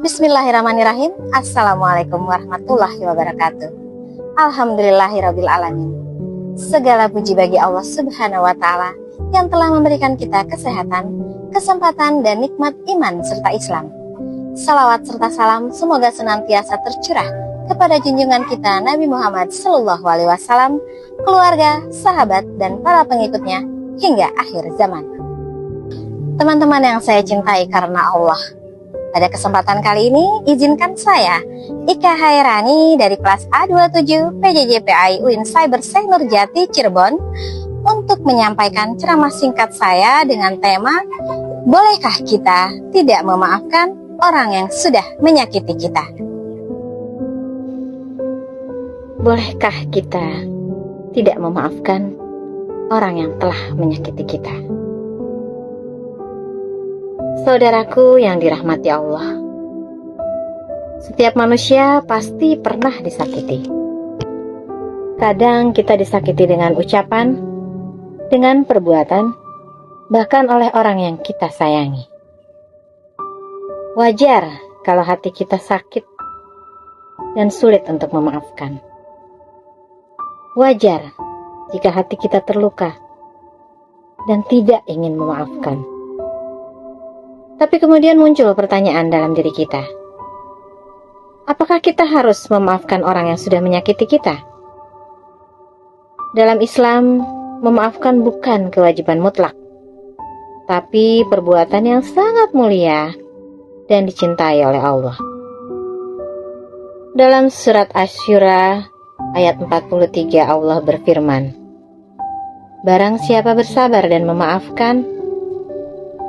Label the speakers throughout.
Speaker 1: Bismillahirrahmanirrahim. Assalamualaikum warahmatullahi wabarakatuh. Alhamdulillahirabbil alamin. Segala puji bagi Allah Subhanahu wa taala yang telah memberikan kita kesehatan, kesempatan dan nikmat iman serta Islam. Salawat serta salam semoga senantiasa tercurah kepada junjungan kita Nabi Muhammad sallallahu alaihi wasallam, keluarga, sahabat dan para pengikutnya hingga akhir zaman. Teman-teman yang saya cintai karena Allah, pada kesempatan kali ini, izinkan saya, Ika Hairani dari kelas A27 PJJ-PAI UIN Cyber Syekh Nurjati Cirebon, untuk menyampaikan ceramah singkat saya dengan tema, bolehkah kita tidak memaafkan orang yang sudah menyakiti kita? Bolehkah kita tidak memaafkan orang yang telah menyakiti kita? Saudaraku yang dirahmati Allah, setiap manusia pasti pernah disakiti. Kadang kita disakiti dengan ucapan, dengan perbuatan, bahkan oleh orang yang kita sayangi. Wajar kalau hati kita sakit dan sulit untuk memaafkan. Wajar jika hati kita terluka dan tidak ingin memaafkan. Tapi kemudian muncul pertanyaan dalam diri kita. Apakah kita harus memaafkan orang yang sudah menyakiti kita? Dalam Islam, memaafkan bukan kewajiban mutlak, tapi perbuatan yang sangat mulia dan dicintai oleh Allah. Dalam surat Asy-Syura ayat 43 Allah berfirman, "Barang siapa bersabar dan memaafkan,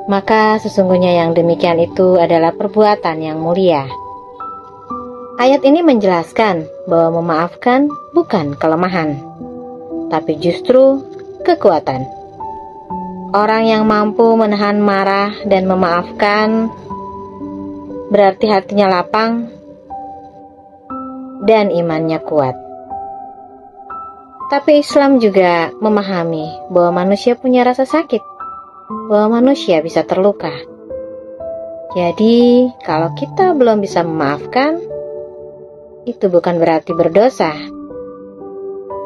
Speaker 1: maka sesungguhnya yang demikian itu adalah perbuatan yang mulia." Ayat ini menjelaskan bahwa memaafkan bukan kelemahan, tapi justru kekuatan. Orang yang mampu menahan marah dan memaafkan berarti hatinya lapang dan imannya kuat. Tapi Islam juga memahami bahwa manusia punya rasa sakit, bahwa manusia bisa terluka. Jadi, kalau kita belum bisa memaafkan, itu bukan berarti berdosa,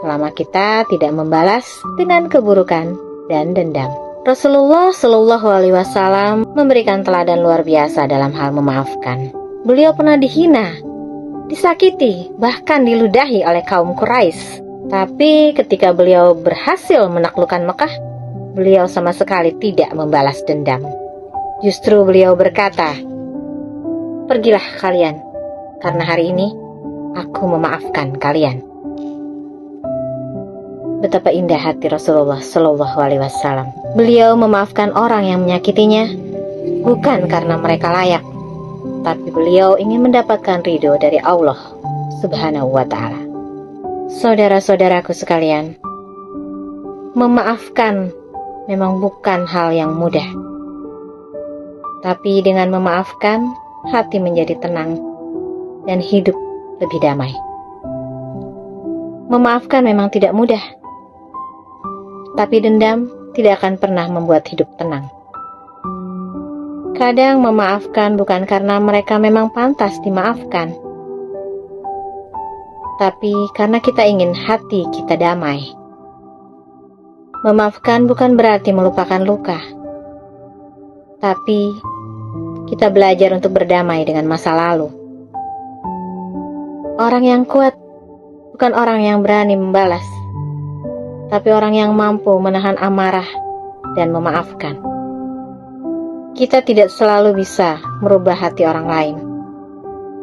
Speaker 1: selama kita tidak membalas dengan keburukan dan dendam. Rasulullah Shallallahu Alaihi Wasallam memberikan teladan luar biasa dalam hal memaafkan. Beliau pernah dihina, disakiti, bahkan diludahi oleh kaum Quraisy. Tapi ketika beliau berhasil menaklukkan Mekah, beliau sama sekali tidak membalas dendam. Justru beliau berkata, "Pergilah kalian, karena hari ini aku memaafkan kalian." Betapa indah hati Rasulullah Shallallahu Alaihi Wasallam. Beliau memaafkan orang yang menyakitinya bukan karena mereka layak, tapi beliau ingin mendapatkan ridho dari Allah Subhanahu wa Ta'ala. Saudara-saudaraku sekalian, memaafkan memang bukan hal yang mudah. Tapi dengan memaafkan, hati menjadi tenang dan hidup lebih damai. Memaafkan memang tidak mudah, tapi dendam tidak akan pernah membuat hidup tenang. Kadang memaafkan bukan karena mereka memang pantas dimaafkan, tapi karena kita ingin hati kita damai. Memaafkan bukan berarti melupakan luka, tapi kita belajar untuk berdamai dengan masa lalu. Orang yang kuat bukan orang yang berani membalas, tapi orang yang mampu menahan amarah dan memaafkan. Kita tidak selalu bisa merubah hati orang lain,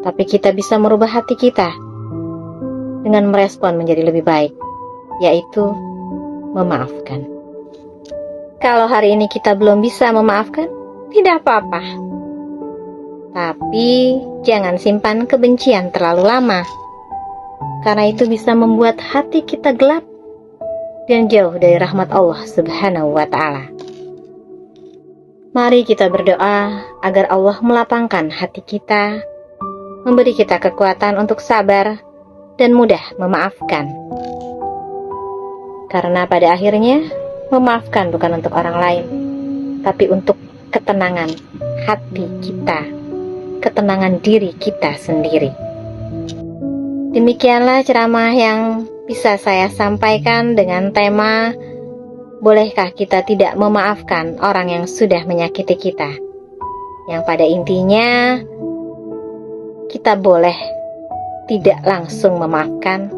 Speaker 1: tapi kita bisa merubah hati kita dengan merespon menjadi lebih baik, yaitu memaafkan. Kalau hari ini kita belum bisa memaafkan, tidak apa-apa. Tapi jangan simpan kebencian terlalu lama, karena itu bisa membuat hati kita gelap dan jauh dari rahmat Allah Subhanahu wa Ta'ala. Mari kita berdoa agar Allah melapangkan hati kita, memberi kita kekuatan untuk sabar dan mudah memaafkan. Karena pada akhirnya, memaafkan bukan untuk orang lain, tapi untuk ketenangan hati kita ketenangan diri kita sendiri. Demikianlah ceramah yang bisa saya sampaikan dengan tema bolehkah kita tidak memaafkan orang yang sudah menyakiti kita? Yang pada intinya kita boleh tidak langsung memaafkan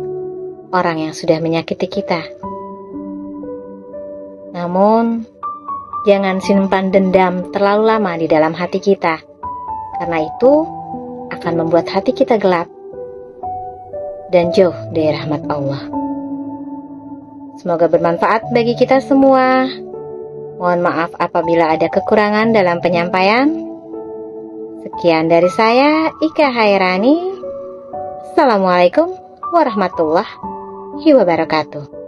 Speaker 1: orang yang sudah menyakiti kita. Namun, jangan simpan dendam terlalu lama di dalam hati kita, karena itu akan membuat hati kita gelap dan jauh dari rahmat Allah. Semoga bermanfaat bagi kita semua. Mohon maaf apabila ada kekurangan dalam penyampaian. Sekian dari saya, Ika Hairani. Assalamualaikum warahmatullahi wabarakatuh.